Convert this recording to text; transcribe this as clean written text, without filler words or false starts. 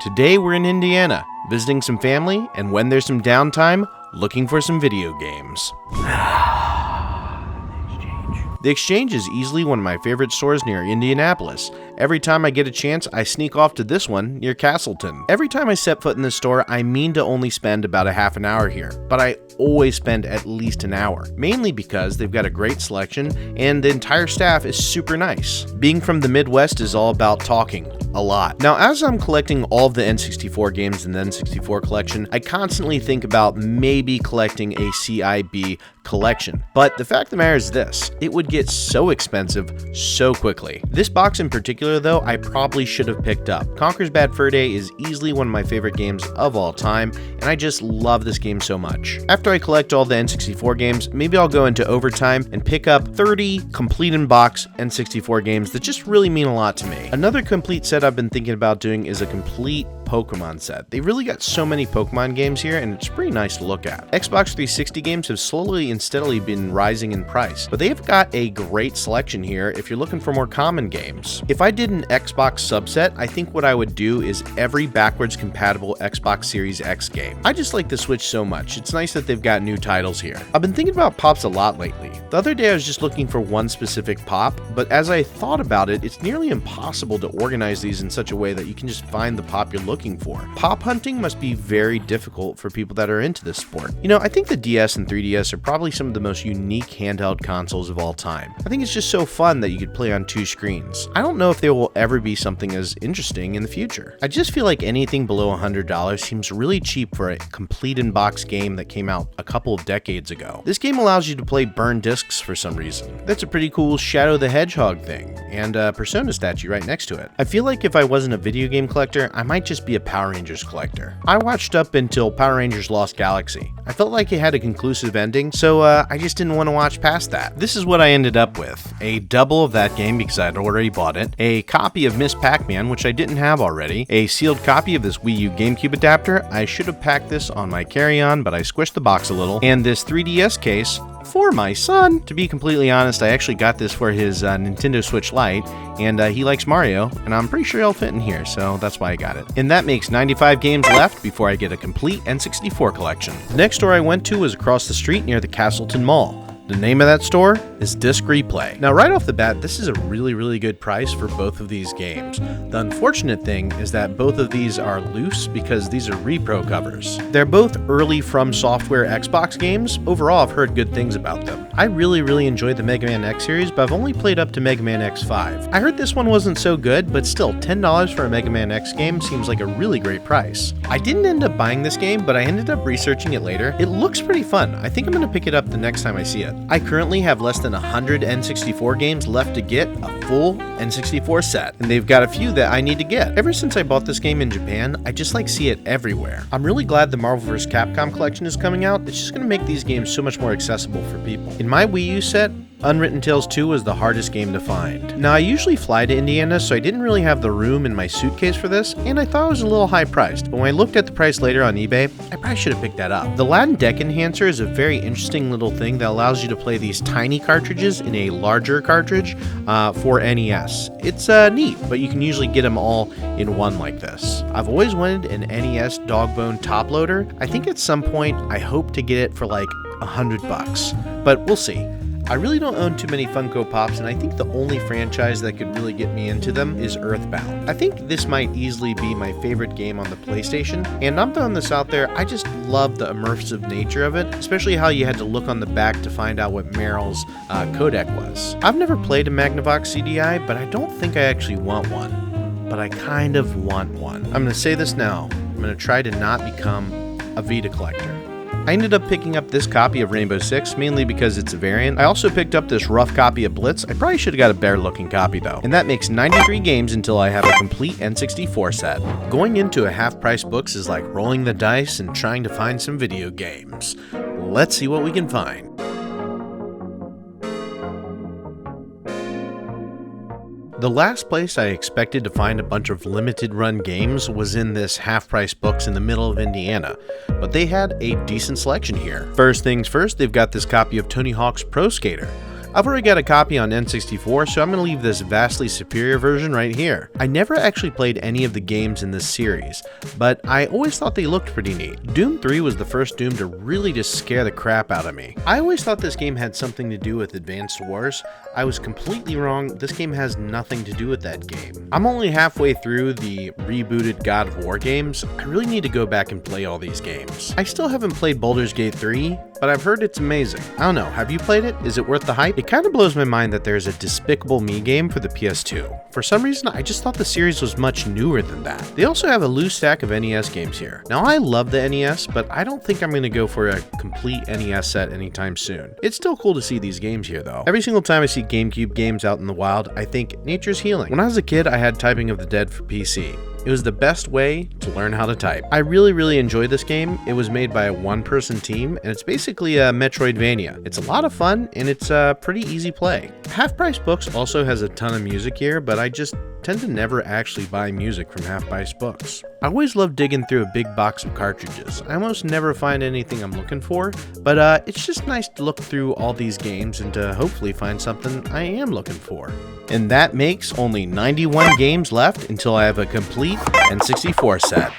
Today we're in Indiana, visiting some family, and when there's some downtime, looking for some video games. The Exchange is easily one of my favorite stores near Indianapolis. Every time I get a chance, I sneak off to this one near Castleton. Every time I set foot in this store, I mean to only spend about a half an hour here, but I always spend at least an hour, mainly because they've got a great selection and the entire staff is super nice. Being from the Midwest is all about talking. A lot. Now, as I'm collecting all of the N64 games in the N64 collection, I constantly think about maybe collecting a CIB collection. But the fact of the matter is this, it would get so expensive so quickly. This box in particular, though, I probably should have picked up. Conker's Bad Fur Day is easily one of my favorite games of all time, and I just love this game so much. After I collect all the N64 games, maybe I'll go into overtime and pick up 30 complete in box N64 games that just really mean a lot to me. Another complete set I've been thinking about doing is a complete Pokemon set. They really got so many Pokemon games here, and it's pretty nice to look at. Xbox 360 games have slowly and steadily been rising in price, but they've got a great selection here if you're looking for more common games. If I did an Xbox subset, I think what I would do is every backwards compatible Xbox Series X game. I just like the Switch so much. It's nice that they've got new titles here. I've been thinking about pops a lot lately. The other day I was just looking for one specific pop, but as I thought about it, it's nearly impossible to organize these in such a way that you can just find the pop you're looking for. Pop hunting must be very difficult for people that are into this sport. You know, I think the DS and 3DS are probably some of the most unique handheld consoles of all time. I think it's just so fun that you could play on two screens. I don't know if there will ever be something as interesting in the future. I just feel like anything below $100 seems really cheap for a complete in-box game that came out a couple of decades ago. This game allows you to play burn discs for some reason. That's a pretty cool Shadow the Hedgehog thing, and a Persona statue right next to it. I feel like if I wasn't a video game collector, I might just be a Power Rangers collector. I watched up until Power Rangers Lost Galaxy. I felt like it had a conclusive ending, so I just didn't want to watch past that. This is what I ended up with. A double of that game because I'd already bought it, a copy of Miss Pac-Man, which I didn't have already, a sealed copy of this Wii U GameCube adapter. I should have packed this on my carry-on, but I squished the box a little, and this 3DS case for my son. To be completely honest, I actually got this for his Nintendo Switch Lite, and he likes Mario, and I'm pretty sure he'll fit in here, so that's why I got it. And that makes 95 games left before I get a complete N64 collection. The next store I went to was across the street near the Castleton Mall. The name of that store is Disc Replay. Now, right off the bat, this is a really good price for both of these games. The unfortunate thing is that both of these are loose because these are repro covers. They're both early From Software Xbox games. Overall, I've heard good things about them. I really enjoyed the Mega Man X series, but I've only played up to Mega Man X5. I heard this one wasn't so good, but still, $10 for a Mega Man X game seems like a really great price. I didn't end up buying this game, but I ended up researching it later. It looks pretty fun. I think I'm going to pick it up the next time I see it. I currently have less than 100 N64 games left to get a full N64 set, and they've got a few that I need to get. Ever since I bought this game in Japan, I just see it everywhere. I'm really glad the Marvel vs. Capcom collection is coming out. It's just going to make these games so much more accessible for people. In my Wii U set, Unwritten Tales 2 was the hardest game to find. Now, I usually fly to Indiana, so I didn't really have the room in my suitcase for this, and I thought it was a little high priced, but when I looked at the price later on eBay, I probably should have picked that up. The Latin Deck Enhancer is a very interesting little thing that allows you to play these tiny cartridges in a larger cartridge for NES. It's neat, but you can usually get them all in one like this. I've always wanted an NES Dogbone top loader. I think at some point I hope to get it for like $100, but we'll see. I really don't own too many Funko Pops, and I think the only franchise that could really get me into them is Earthbound. I think this might easily be my favorite game on the PlayStation, and I'm throwing this out there, I just love the immersive nature of it, especially how you had to look on the back to find out what Meryl's codec was. I've never played a Magnavox CDI, but I don't think I actually want one, but I kind of want one. I'm going to say this now, I'm going to try to not become a Vita collector. I ended up picking up this copy of Rainbow Six, mainly because it's a variant. I also picked up this rough copy of Blitz. I probably should have got a better looking copy though. And that makes 93 games until I have a complete N64 set. Going into a half-price books is like rolling the dice and trying to find some video games. Let's see what we can find. The last place I expected to find a bunch of limited run games was in this half-price books in the middle of Indiana, but they had a decent selection here. First things first, they've got this copy of Tony Hawk's Pro Skater. I've already got a copy on N64, so I'm going to leave this vastly superior version right here. I never actually played any of the games in this series, but I always thought they looked pretty neat. Doom 3 was the first Doom to really just scare the crap out of me. I always thought this game had something to do with Advanced Wars. I was completely wrong. This game has nothing to do with that game. I'm only halfway through the rebooted God of War games. I really need to go back and play all these games. I still haven't played Baldur's Gate 3, but I've heard it's amazing. I don't know, have you played it? Is it worth the hype? It kind of blows my mind that there's a Despicable Me game for the PS2. For some reason, I just thought the series was much newer than that. They also have a loose stack of NES games here. Now, I love the NES, but I don't think I'm going to go for a complete NES set anytime soon. It's still cool to see these games here, though. Every single time I see GameCube games out in the wild, I think nature's healing. When I was a kid, I had Typing of the Dead for PC. It was the best way to learn how to type. I really enjoyed this game. It was made by a one-person team, and it's basically a Metroidvania. It's a lot of fun, and it's a pretty easy play. Half Price Books also has a ton of music here, but I just tend to never actually buy music from Half Price Books. I always love digging through a big box of cartridges. I almost never find anything I'm looking for, but it's just nice to look through all these games and to hopefully find something I am looking for. And that makes only 91 games left until I have a complete N64 set.